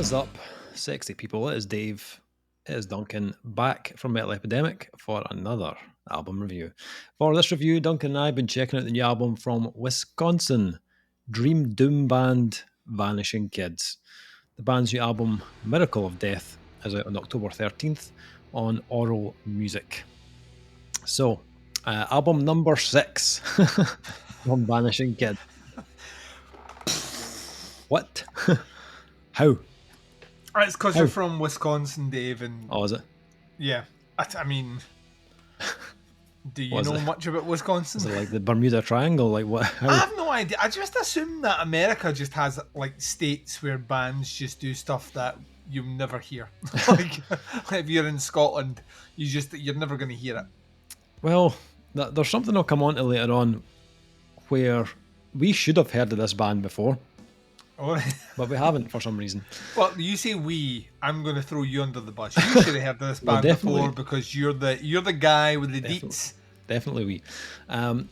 is up, sexy people? It is Dave, it is Duncan, back from Metal Epidemic for another album review. For this review, Duncan and I have been checking out the new album from Wisconsin, dream doom band Vanishing Kids. The band's new album, Miracle of Death, is out on October 13th on Aural Music. So, album number 6 from Vanishing Kids. What? How? It's because you're from Wisconsin, Dave, and Oh, is it? yeah. I mean, do you know it? much about Wisconsin? Is it like the Bermuda Triangle? Like what? How? I have no idea. I just assume that America just has like states where bands just do stuff that you'll never hear. Like if you're in Scotland, you're never going to hear it. Well, there's something I'll come on to later on where we should have heard of this band before. Oh. But we haven't for some reason. Well, you say we, I'm going to throw you under the bus. You should have heard of this band before because you're the guy with the deets. Definitely we.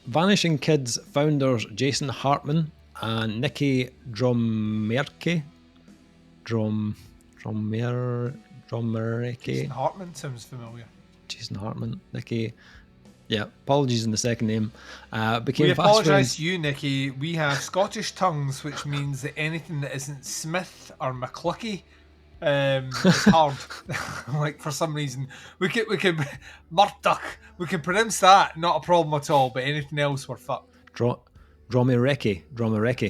Vanishing Kids founders Jason Hartman and Nikki Dromerke. Dromerke. Jason Hartman sounds familiar. Jason Hartman, Nikki. Yeah, apologies in the second name. We apologise to you, Nikki. We have Scottish tongues, which means that anything that isn't Smith or McClucky is hard. Like for some reason, we could Murdoch. We can pronounce that, not a problem at all. But anything else, we're fucked. Dromereke.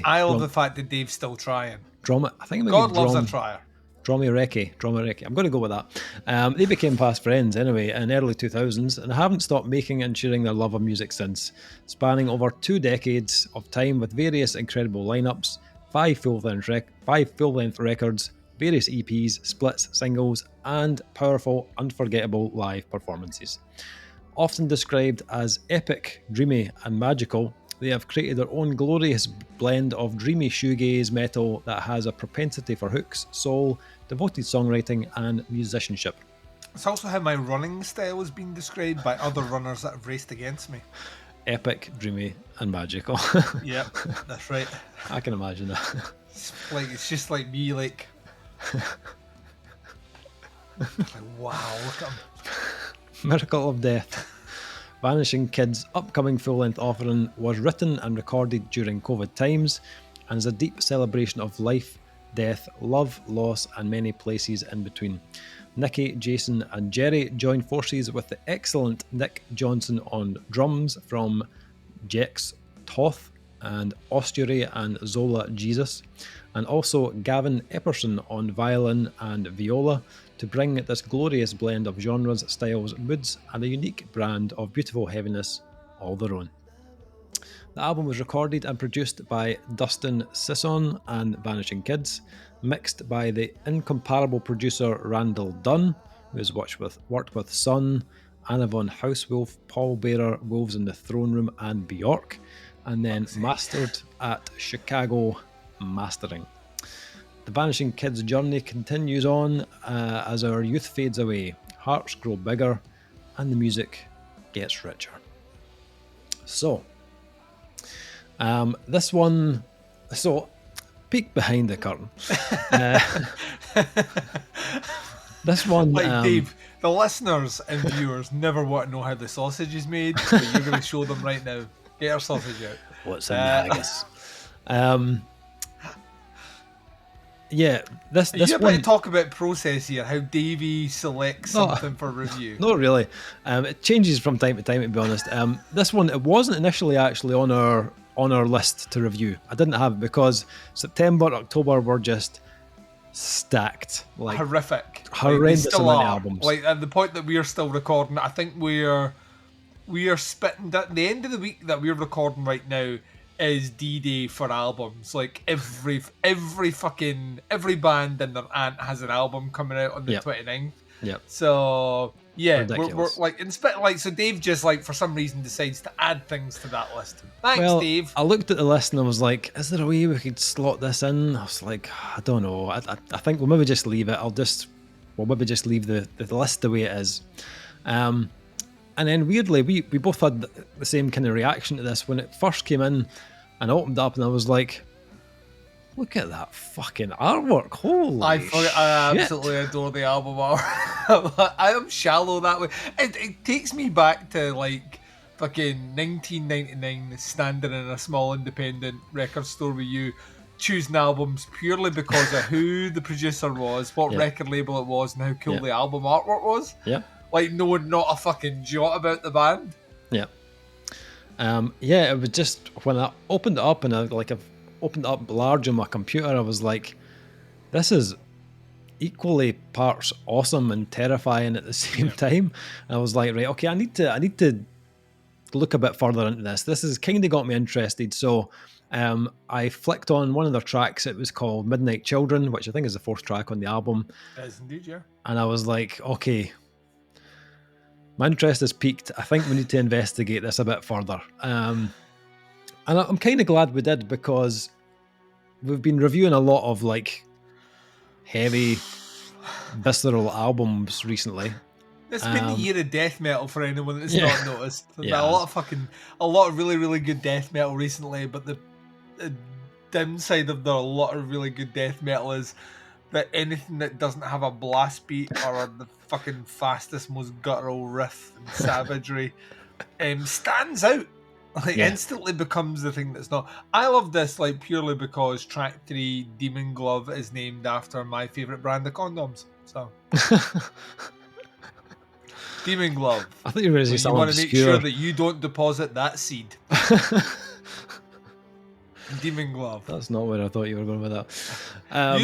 I love the fact that Dave's still trying. I think God loves a trier. Dromereke. I'm going to go with that. They became fast friends anyway in early 2000s and haven't stopped making and sharing their love of music since, spanning over 2 decades of time with various incredible lineups, 5 full-length records, various EPs, splits, singles, and powerful, unforgettable live performances. Often described as epic, dreamy, and magical, they have created their own glorious blend of dreamy shoegaze metal that has a propensity for hooks, soul, devoted songwriting, and musicianship. It's also how my running style has been described by other runners that have raced against me. Epic, dreamy, and magical. Yep, that's right. I can imagine that. It's just like me, like wow, look at him. Miracle of Death. Vanishing Kids' upcoming full-length offering was written and recorded during COVID times and is a deep celebration of life, death, love, loss, and many places in between. Nikki, Jason, and Jerry join forces with the excellent Nick Johnson on drums from Jex Toth and Ostury and Zola Jesus, and also Gavin Epperson on violin and viola to bring this glorious blend of genres, styles, moods, and a unique brand of beautiful heaviness all their own. The album was recorded and produced by Dustin Sisson and Vanishing Kids, mixed by the incomparable producer Randall Dunn, who has worked with Sun, Anna von Housewolf, Paul Bearer, Wolves in the Throne Room, and Bjork, and then mastered at Chicago Mastering. The Vanishing Kids' journey continues on as our youth fades away, hearts grow bigger, and the music gets richer. So, this one... So, peek behind the curtain. This one... Like, Dave, the listeners and viewers never want to know how the sausage is made, but you're going to show them right now. Get our sausage out. What's in the haggis? Yeah, this you're one... about to talk about process here, how Davey selects something for review. Not really. It changes from time to time, to be honest. This one, it wasn't initially actually on our list to review. I didn't have it because September, October were just stacked. Like horrific. Horrendous amount of albums. Like at the point that we are still recording, I think we are spitting at the end of the week that we're recording right now is D-Day for albums. Like every band and their aunt has an album coming out on the 29th. Yep. So yeah, we're like so Dave just like for some reason decides to add things to that list. Thanks, Dave. I looked at the list and I was like, is there a way we could slot this in? I was like, I don't know. I think we'll maybe just leave it. We'll maybe just leave the list the way it is. And then weirdly, we both had the same kind of reaction to this when it first came in and I opened it up and I was like, Look at that fucking artwork. Holy I absolutely adore the album art. I am shallow that way. It takes me back to like fucking 1999, standing in a small independent record store with you, choosing albums purely because of who the producer was, what record label it was, and how cool the album artwork was. Yeah. Like knowing not a fucking jot about the band. Yeah. It was just when I opened it up and I've opened it up large on my computer, I was like, this is equally parts awesome and terrifying at the same time. And I was like, right, okay, I need to look a bit further into this. This has kind of got me interested. So I flicked on one of their tracks. It was called Midnight Children, which I think is the 4th track on the album. It is indeed, yeah. And I was like, okay, my interest has peaked. I think we need to investigate this a bit further. And I'm kind of glad we did, because we've been reviewing a lot of like heavy, visceral albums recently. It's been the year of death metal for anyone that's not noticed. Yeah. A lot of really, really good death metal recently, but the downside of a lot of really good death metal is that anything that doesn't have a blast beat or the fucking fastest, most guttural riff and savagery stands out. Instantly becomes the thing that's not. I love this like purely because track 3, Demon Glove, is named after my favourite brand of condoms. So Demon Glove. I thought you were going to say something obscure. You want to make sure that you don't deposit that seed. Demon Glove. That's not where I thought you were going with that.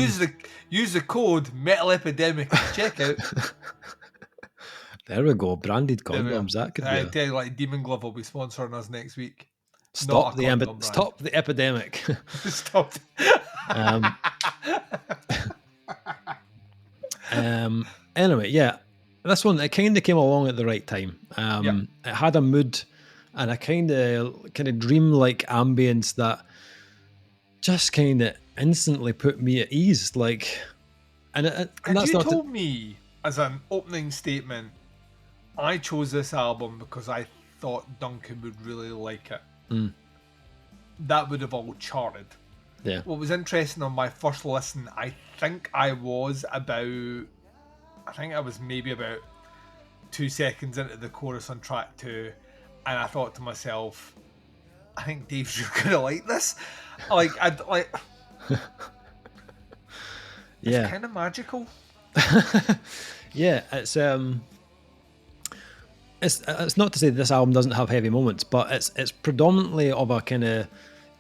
Use the code Metal Epidemic at checkout. There we go. Branded condoms. That could be. I tell you, like, Demon Glove will be sponsoring us next week. Stop the epidemic. Stop. Anyway, yeah, this one, it kind of came along at the right time. It had a mood and a kind of dream-like ambience that just kind of instantly put me at ease. Like, and that's you told me as an opening statement, I chose this album because I thought Duncan would really like it. That would have all charted. Yeah. What was interesting on my first listen, I think I was maybe about 2 seconds into the chorus on track 2, and I thought to myself, I think Dave's really gonna like this. It's kind of magical. Yeah, it's not to say that this album doesn't have heavy moments, but it's predominantly of a kind of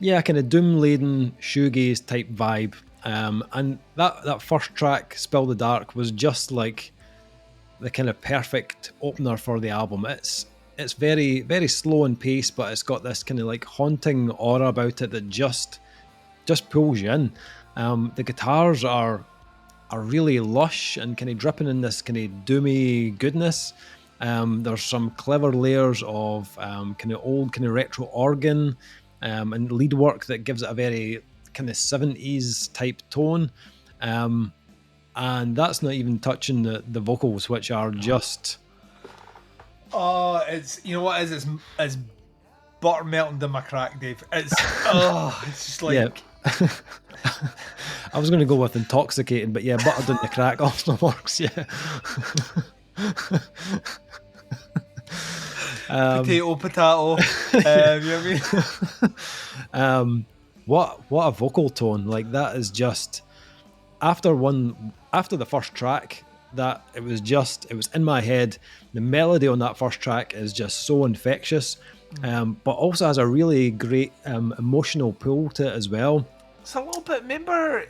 doom-laden shoegaze type vibe. And that first track, Spill the Dark, was just like the kind of perfect opener for the album. It's very, very slow in pace, but it's got this kind of like haunting aura about it that just pulls you in. The guitars are really lush and kind of dripping in this kind of doomy goodness. There's some clever layers of kind of old kind of retro organ and lead work that gives it a very kind of 70s type tone. And that's not even touching the vocals, which are just... it's, you know what it is? It's butter melting down my crack, Dave. It's just like... Yeah. I was going to go with intoxicating, but yeah, butter down the crack also works, yeah. Potato. You know what I mean? What a vocal tone! Like, that is just after the first track, that it was in my head. The melody on that first track is just so infectious, but also has a really great emotional pull to it as well. It's a little bit. Remember,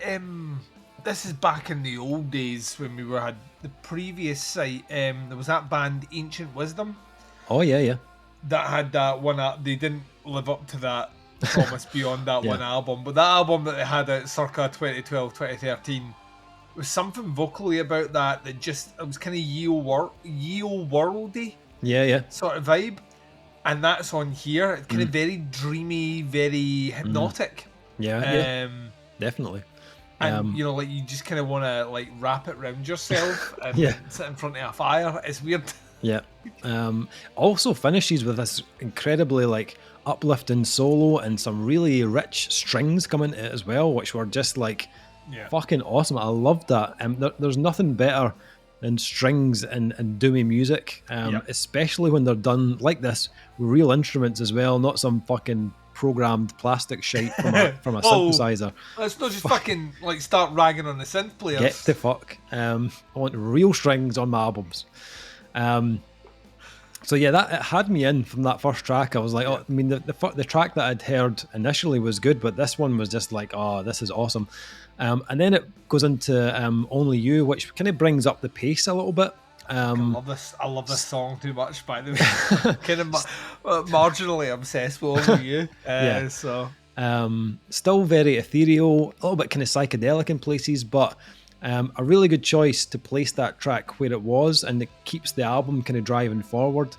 this is back in the old days when we had the previous site. There was that band Ancient Wisdom. Oh yeah. That had that one. They didn't live up to that promise beyond that one album, but that album that they had out circa 2012, 2013 was something vocally about that just, it was kind of Yeo worldy. Yeah. Sort of vibe, and that's on here. It's kind of very dreamy, very hypnotic. Yeah, definitely. And you know, like, you just kind of want to like wrap it around yourself and sit in front of a fire. It's weird. Yeah. Also finishes with this incredibly like uplifting solo and some really rich strings coming to it as well, which were just like fucking awesome. I loved that. There's nothing better than strings and doomy music, especially when they're done like this with real instruments as well, not some fucking programmed plastic shite from a synthesizer. Let's not just fucking like start ragging on the synth players. Get the fuck. I want real strings on my albums. So yeah, that it had me in from that first track. I was like, oh, I mean, the track that I'd heard initially was good, but this one was just like, oh, this is awesome. And then it goes into Only You, which kind of brings up the pace a little bit. I love this song too much, by the way. Kind of marginally obsessed with Only You. So still very ethereal, a little bit kind of psychedelic in places, but a really good choice to place that track where it was, and it keeps the album kind of driving forward,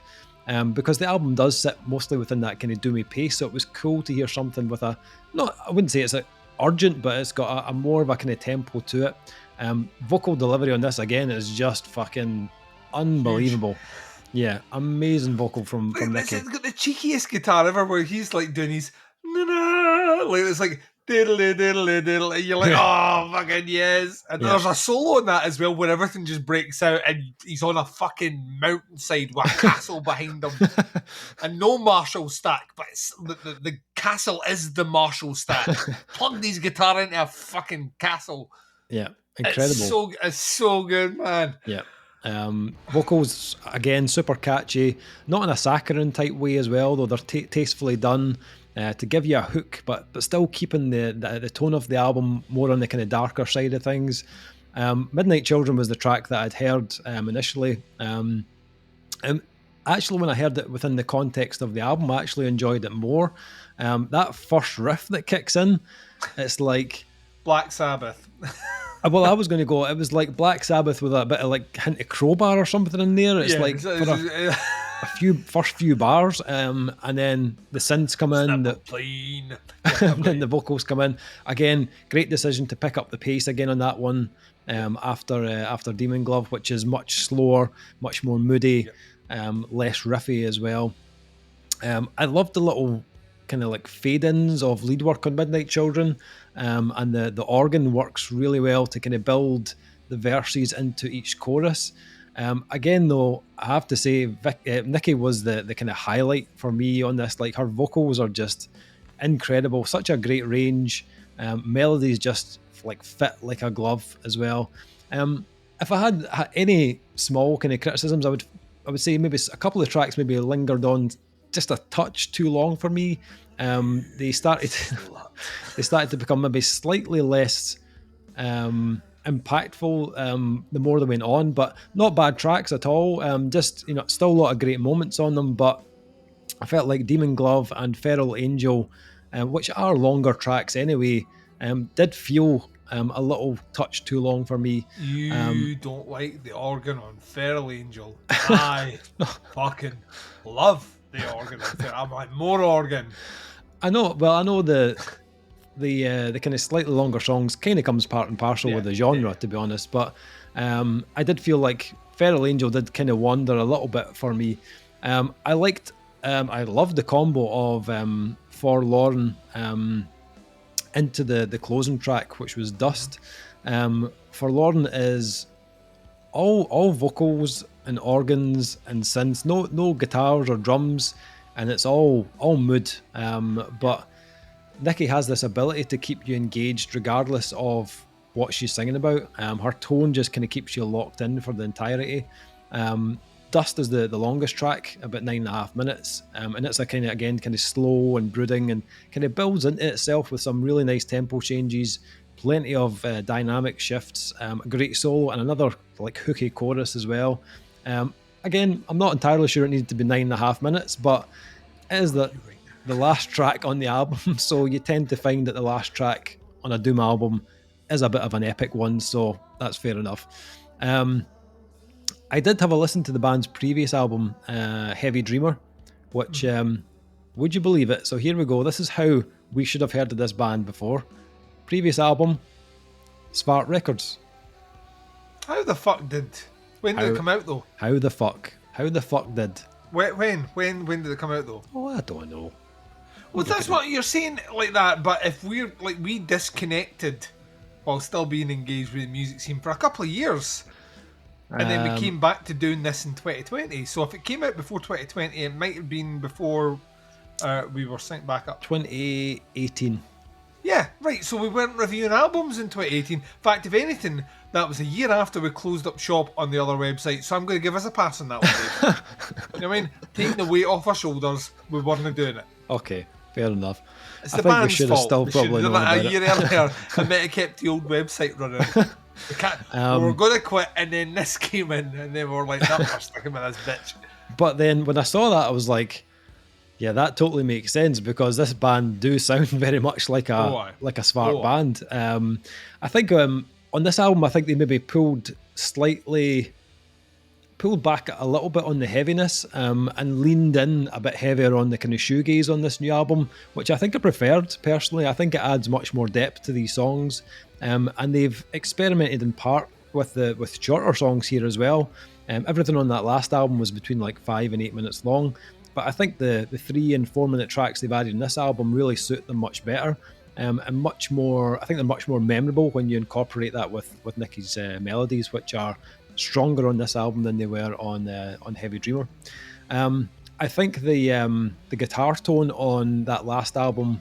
because the album does sit mostly within that kind of doomy pace. So it was cool to hear something with I wouldn't say it's urgent, but it's got a more of a kind of tempo to it. Vocal delivery on this again is just fucking unbelievable. Huge. Yeah, amazing vocal from Nicky. It's got the cheekiest guitar ever, where he's like doing his like it's like diddle diddle, and you're like, oh fucking yes. And there's a solo in that as well, where everything just breaks out, and he's on a fucking mountainside with a castle behind him, and no Marshall stack, but it's, the castle is the Marshall stack. Plug these guitar into a fucking castle. Yeah, incredible. It's so good, man. Yeah. Vocals again super catchy, not in a saccharine type way as well, though they're tastefully done to give you a hook, but still keeping the tone of the album more on the kind of darker side of things. Midnight Children was the track that I'd heard initially. Actually, when I heard it within the context of the album, I actually enjoyed it more. That first riff that kicks in, it's like Black Sabbath. Well, I was going to go, it was like Black Sabbath with a bit of like hint of Crowbar or something in there. It's like for a first few bars, and then the synths come in, and then the vocals come in. Again, great decision to pick up the pace again on that one after Demon Glove, which is much slower, much more moody, less riffy as well. I loved the little kind of like fade-ins of lead work on Midnight Children, and the organ works really well to kind of build the verses into each chorus. Again, though, I have to say, Nicky was the kind of highlight for me on this. Like, her vocals are just incredible, such a great range. Melodies just like fit like a glove as well. If I had any small kind of criticisms, I would say maybe a couple of tracks maybe lingered on just a touch too long for me. They started to become maybe slightly less impactful the more they went on, but not bad tracks at all. Just, still a lot of great moments on them, but I felt like Demon Glove and Feral Angel, which are longer tracks anyway, did feel a little touch too long for me. You don't like the organ on Feral Angel. I fucking love the organ. I'm like, more organ. I know. Well, I know the kind of slightly longer songs kind of comes part and parcel with the genre, to be honest. But I did feel like Feral Angel did kind of wander a little bit for me. I loved the combo of Forlorn into the closing track, which was Dust. Forlorn is all vocals and organs and synths, no guitars or drums, and it's all mood. But Nicky has this ability to keep you engaged regardless of what she's singing about. Her tone just kind of keeps you locked in for the entirety. Dust is the longest track, about 9.5 minutes, and it's a kind of slow and brooding, and kind of builds into itself with some really nice tempo changes, plenty of dynamic shifts, a great solo, and another like hooky chorus as well. Again, I'm not entirely sure it needed to be 9.5 minutes, but it is the last track on the album, so you tend to find that the last track on a Doom album is a bit of an epic one, so that's fair enough. I did have a listen to the band's previous album, Heavy Dreamer, which, would you believe it? So here we go. This is how we should have heard of this band before. Previous album, Svart Records. How the fuck when did it come out, though? How the fuck? How the fuck did? When did it come out though? Oh, I don't know. Well, that's what you're saying like that. But if we're like we disconnected while still being engaged with the music scene for a couple of years, and then we came back to doing this in 2020. So if it came out before 2020, it might have been before we were synced back up. 2018. Yeah, right. So we weren't reviewing albums in 2018. In fact, if anything, that was a year after we closed up shop on the other website. So I'm going to give us a pass on that one, Dave. You know what I mean? Taking the weight off our shoulders, we weren't doing it. Okay, fair enough. It's the band's fault. Still probably known about it. A year earlier, I might have kept the old website running. We were going to quit, and then this came in, and then we were like, no, we're sticking with this bitch. But then when I saw that, I was like, yeah, that totally makes sense, because this band do sound very much like a smart band. I think on this album, I think they maybe pulled back a little bit on the heaviness and leaned in a bit heavier on the kind of shoegaze on this new album, which I think I preferred personally. I think it adds much more depth to these songs, and they've experimented in part with shorter songs here as well. Everything on that last album was between like 5 and 8 minutes long. But I think the 3 and 4 minute tracks they've added in this album really suit them much better, and much more. I think they're much more memorable when you incorporate that with Nicky's melodies, which are stronger on this album than they were on Heavy Dreamer. I think the guitar tone on that last album,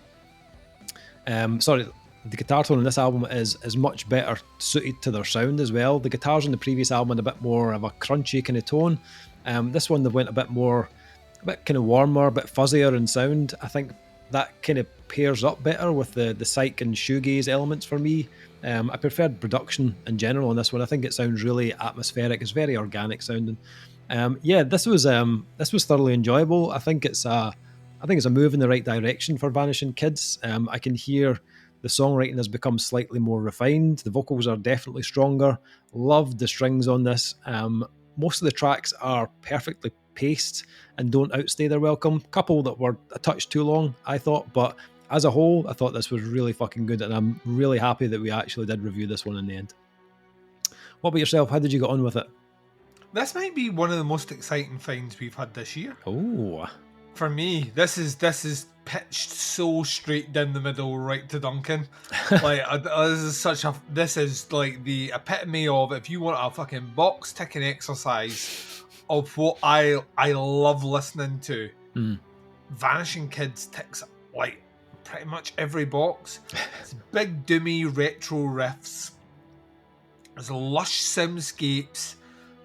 the guitar tone on this album is much better suited to their sound as well. The guitars on the previous album had a bit more of a crunchy kind of tone. This one they went a bit kind of warmer, a bit fuzzier in sound. I think that kind of pairs up better with the psych and shoegaze elements for me. I preferred production in general on this one. I think it sounds really atmospheric. It's very organic sounding. This was thoroughly enjoyable. I think it's a move in the right direction for Vanishing Kids. I can hear the songwriting has become slightly more refined. The vocals are definitely stronger. Loved the strings on this. Most of the tracks are perfectly paced and don't outstay their welcome. Couple that were a touch too long, I thought, but as a whole, I thought this was really fucking good, and I'm really happy that we actually did review this one in the end. What about yourself? How did you get on with it? This might be one of the most exciting finds we've had this year. Oh, for me, this is pitched so straight down the middle, right to Duncan. Like this is like the epitome of, if you want a fucking box ticking exercise of what I love listening to. Vanishing Kids ticks like pretty much every box. It's big doomy retro riffs. There's lush soundscapes,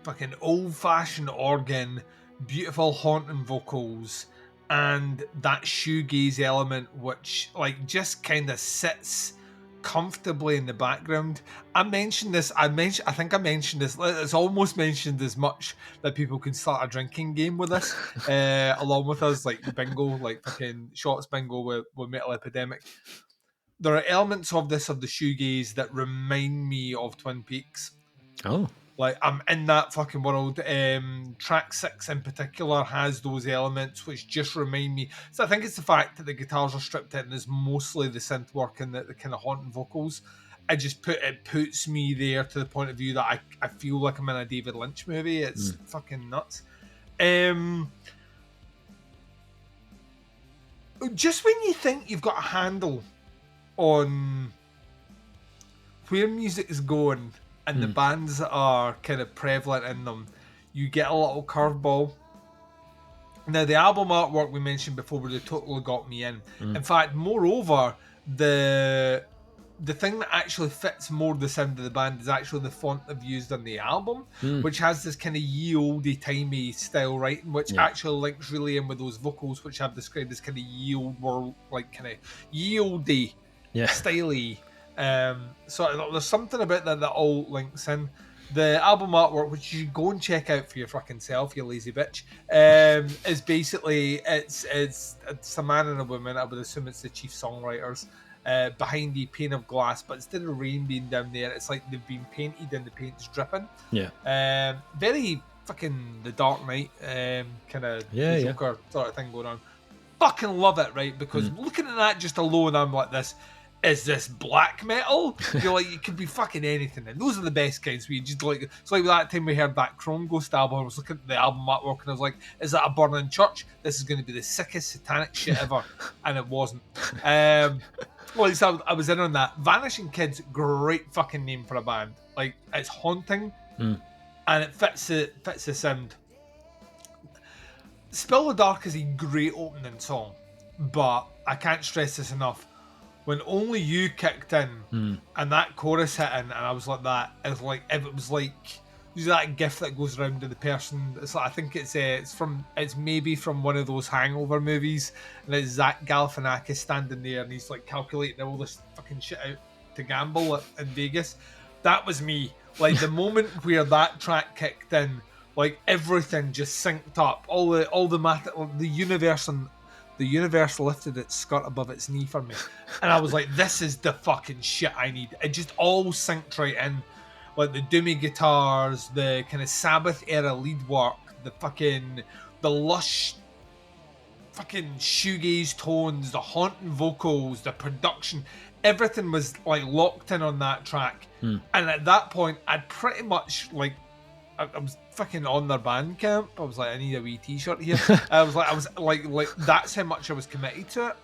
fucking old-fashioned organ, beautiful haunting vocals, and that shoegaze element, which like just kind of sits comfortably in the background. I think I mentioned this. It's almost mentioned as much that people can start a drinking game with this, along with us, like bingo, like fucking shots bingo with Metal Epidemic. There are elements of the shoegaze that remind me of Twin Peaks. Oh. Like, I'm in that fucking world. Track 6 in particular has those elements which just remind me. So I think it's the fact that the guitars are stripped in and there's mostly the synth work and the kind of haunting vocals. It puts me there to the point of view that I feel like I'm in a David Lynch movie. It's fucking nuts. Just when you think you've got a handle on where music is going and the bands that are kind of prevalent in them, you get a little curveball. Now, the album artwork we mentioned before really totally got me in. In fact, moreover, the thing that actually fits more the sound of the band is actually the font they've used on the album, which has this kind of ye olde timey style writing, which actually links really in with those vocals, which I've described as kind of ye old world, like kind of ye olde styly. So there's something about that all links in. The album artwork, which you should go and check out for your fucking self, you lazy bitch, is basically it's a man and a woman. I would assume it's the chief songwriters behind the pane of glass, but instead of rain being down there, it's like they've been painted and the paint's dripping. Very fucking The Dark Knight kind of Joker sort of thing going on. Fucking love it, right? Because looking at that just alone, I'm like this. is this black metal? You're like, it could be fucking anything. And those are the best kinds where you just like, it's like that time we heard that Chrome Ghost album, I was looking at the album artwork and I was like, is that a burning church? This is going to be the sickest satanic shit ever. And it wasn't. Well, so I was in on that. Vanishing Kids, great fucking name for a band. Like, it's haunting and it fits the sound. Spill the Dark is a great opening song, but I can't stress this enough. When Only You kicked in and that chorus hit in, and I was like that, it was like that gif that goes around to the person. It's like, I think it's maybe from one of those Hangover movies, and it's Zach Galifianakis standing there and he's like calculating all this fucking shit out to gamble in Vegas. That was me. Like the moment where that track kicked in, like everything just synced up. All the math, the universe lifted its skirt above its knee for me. And I was like, this is the fucking shit I need. It just all synced right in. Like the doomy guitars, the kind of Sabbath era lead work, the lush fucking shoegaze tones, the haunting vocals, the production. Everything was like locked in on that track. And at that point, I'd pretty much like, I was fucking on their Bandcamp. I was like, I need a wee t-shirt here. I was like, that's how much I was committed to it.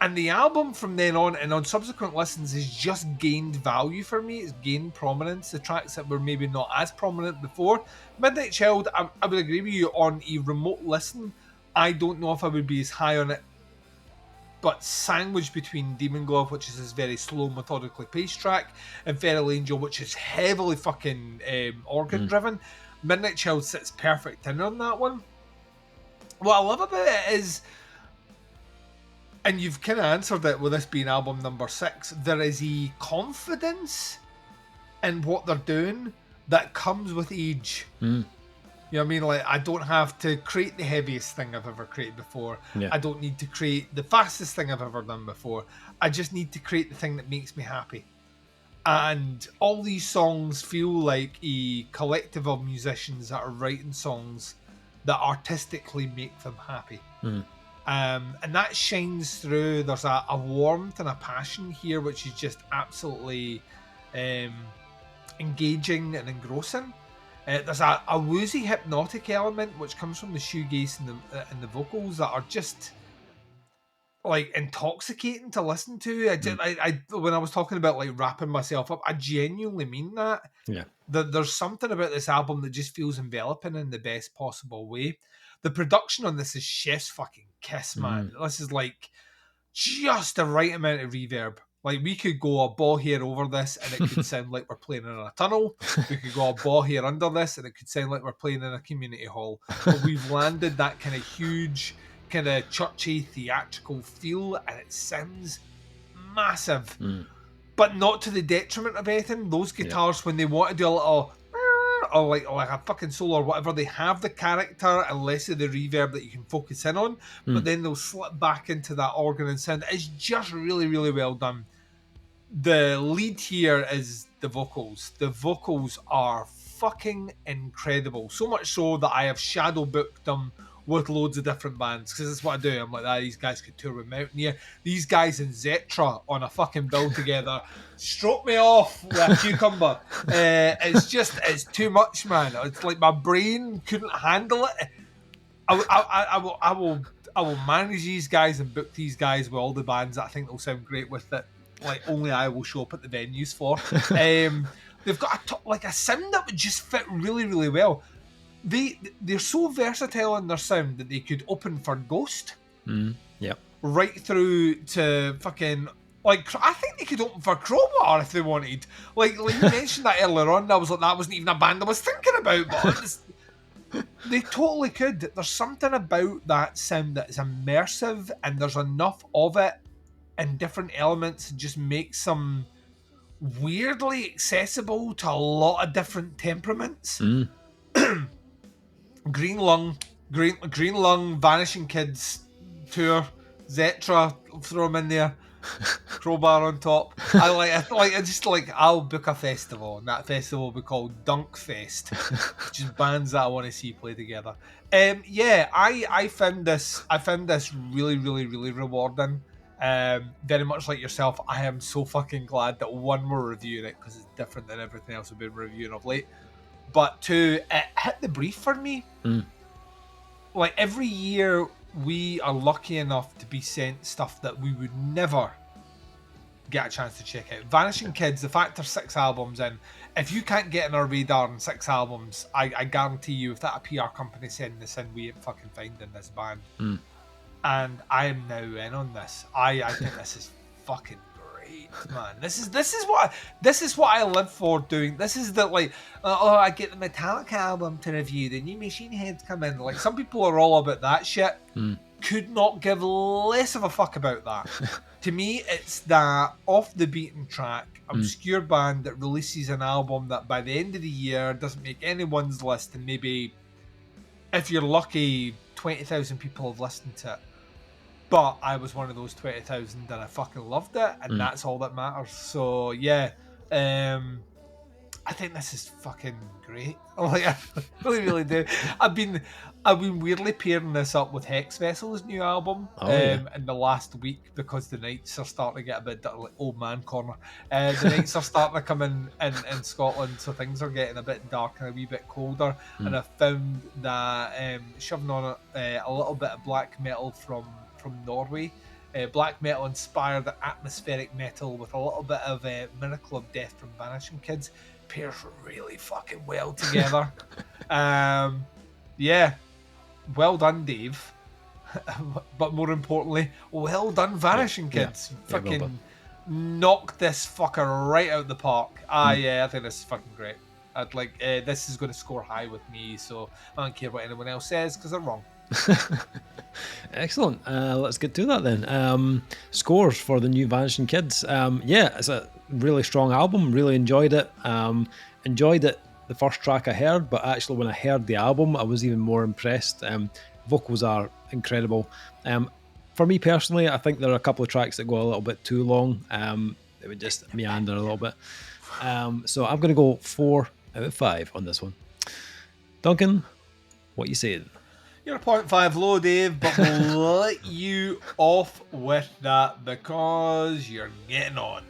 And the album from then on and on subsequent listens has just gained value for me. It's gained prominence. The tracks that were maybe not as prominent before. Midnight Child, I would agree with you on a remote listen. I don't know if I would be as high on it. But sandwiched between Demon Glove, which is this very slow, methodically paced track, and Feral Angel, which is heavily fucking organ-driven, Midnight Child sits perfect in on that one. What I love about it is, and you've kind of answered it with this being album number 6, there is a confidence in what they're doing that comes with age. You know what I mean? Like, I don't have to create the heaviest thing I've ever created before. Yeah. I don't need to create the fastest thing I've ever done before. I just need to create the thing that makes me happy. And all these songs feel like a collective of musicians that are writing songs that artistically make them happy. And that shines through. There's a warmth and a passion here, which is just absolutely engaging and engrossing. There's a woozy hypnotic element which comes from the shoegaze and the vocals that are just like intoxicating to listen to. I when I was talking about like wrapping myself up, I genuinely mean that. Yeah. There's something about this album that just feels enveloping in the best possible way. The production on this is chef's fucking kiss, man. This is like just the right amount of reverb. Like, we could go a ball hair over this and it could sound like we're playing in a tunnel. We could go a ball hair under this and it could sound like we're playing in a community hall. But we've landed that kind of huge, kind of churchy, theatrical feel, and it sounds massive. But not to the detriment of anything. Those guitars, when they want to do a little, or like a fucking solo or whatever, they have the character and less of the reverb that you can focus in on, but then they'll slip back into that organ and sound. It's just really, really well done. The lead here is the vocals. The vocals are fucking incredible. So much so that I have shadow booked them with loads of different bands, because that's what I do. I'm like, these guys could tour with Mountaineer. These guys in Zetra on a fucking bill together stroke me off with a cucumber. It's too much, man. It's like my brain couldn't handle it. I will manage these guys and book these guys with all the bands that I think will sound great with it. Like, only I will show up at the venues for. They've got a sound that would just fit really, really well. They're so versatile in their sound that they could open for Ghost. Yep. Right through to fucking, like, I think they could open for Crowbar if they wanted. Like you mentioned that earlier on, I was like, that wasn't even a band I was thinking about, but they totally could. There's something about that sound that is immersive, and there's enough of it in different elements to just make some weirdly accessible to a lot of different temperaments. Green Lung, Vanishing Kids tour, Zetra, throw them in there, Crowbar on top. I'll book a festival, and that festival will be called Dunk Fest, which is bands that I want to see play together. I found this really, really, really rewarding. Very much like yourself, I am so fucking glad that one, we're reviewing it because it's different than everything else we've been reviewing of late. But two, it hit the brief for me. Like every year, we are lucky enough to be sent stuff that we would never get a chance to check out. Vanishing Kids, the fact there's 6 albums in, if you can't get in our radar in 6 albums, I guarantee you, if that a PR company sending this in, we ain't fucking finding this band. And I am now in on this. I think this is fucking great, man. This is what I live for doing. This is the like, I get the Metallica album to review, the new Machine Heads come in. Like, some people are all about that shit. Could not give less of a fuck about that. To me, it's that off the beaten track, obscure band that releases an album that by the end of the year doesn't make anyone's list, and maybe, if you're lucky, 20,000 people have listened to it. But I was one of those 20,000 and I fucking loved it, and that's all that matters. So yeah, I think this is fucking great. Like, I really, really do. I've been weirdly pairing this up with Hex Vessel's new album in the last week, because the nights are starting to get a bit like old man corner. The nights are starting to come in Scotland, so things are getting a bit dark and a wee bit colder. And I found that shoving on a little bit of black metal from Norway, black metal inspired atmospheric metal with a little bit of Miracle of Death from Vanishing Kids pairs really fucking well together. Yeah, well done, Dave. But more importantly, well done, Vanishing Kids. Fucking well knocked this fucker right out the park. Yeah, I think this is fucking great. I'd like this is going to score high with me, so I don't care what anyone else says because they're wrong. Excellent. Let's get to that then. Scores for the new Vanishing Kids. Yeah, it's a really strong album. Really enjoyed it. Enjoyed it the first track I heard, but actually when I heard the album, I was even more impressed. Vocals are incredible. For me personally, I think there are a couple of tracks that go a little bit too long. They would just meander a little bit. So I'm going to go 4 out of 5 on this one. Duncan, what you saying? You're a 0.5 low, Dave, but we'll let you off with that because you're getting on.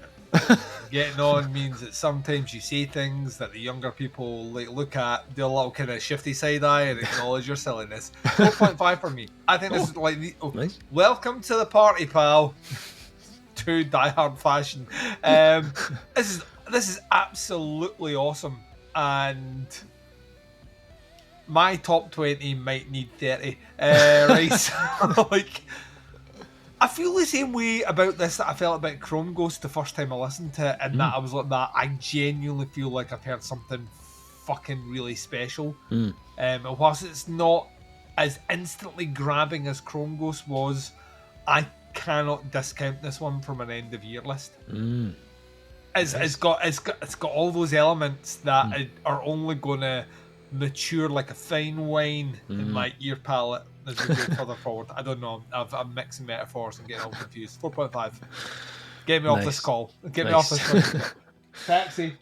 Getting on means that sometimes you say things that the younger people like look at, do a little kind of shifty side eye and acknowledge your silliness. 4.5 for me. I think this is like nice. Welcome to the party, pal. To Die Hard fashion. This is absolutely awesome, and my top 20 might need 30. Right, so, like, I feel the same way about this that I felt about Chrome Ghost the first time I listened to it, and that I was like that. I genuinely feel like I've heard something fucking really special. And whilst it's not as instantly grabbing as Chrome Ghost was, I cannot discount this one from an end of year list. It's got all those elements that are only gonna mature like a fine wine in my ear palate as we go further forward. I don't know. I'm mixing metaphors and getting all confused. 4.5. Get me off this call. Get me off this call. Taxi.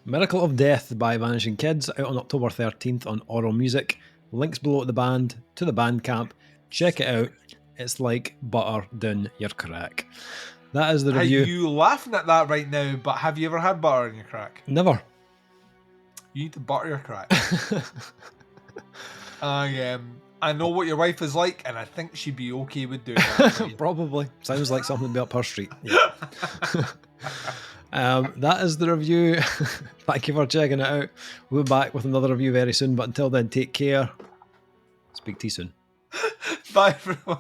Miracle of Death by Vanishing Kids, out on October 13th on Aural Music. Links below at the band to the Bandcamp. Check it out. It's like butter down your crack. That is the review. Are you laughing at that right now, but have you ever had butter in your crack? Never. You need to butter your crack. I know what your wife is like, and I think she'd be okay with doing that. Probably. Sounds like something to be up her street. Yeah. That is the review. Thank you for checking it out. We'll be back with another review very soon, but until then, take care. Speak to you soon. Bye, everyone.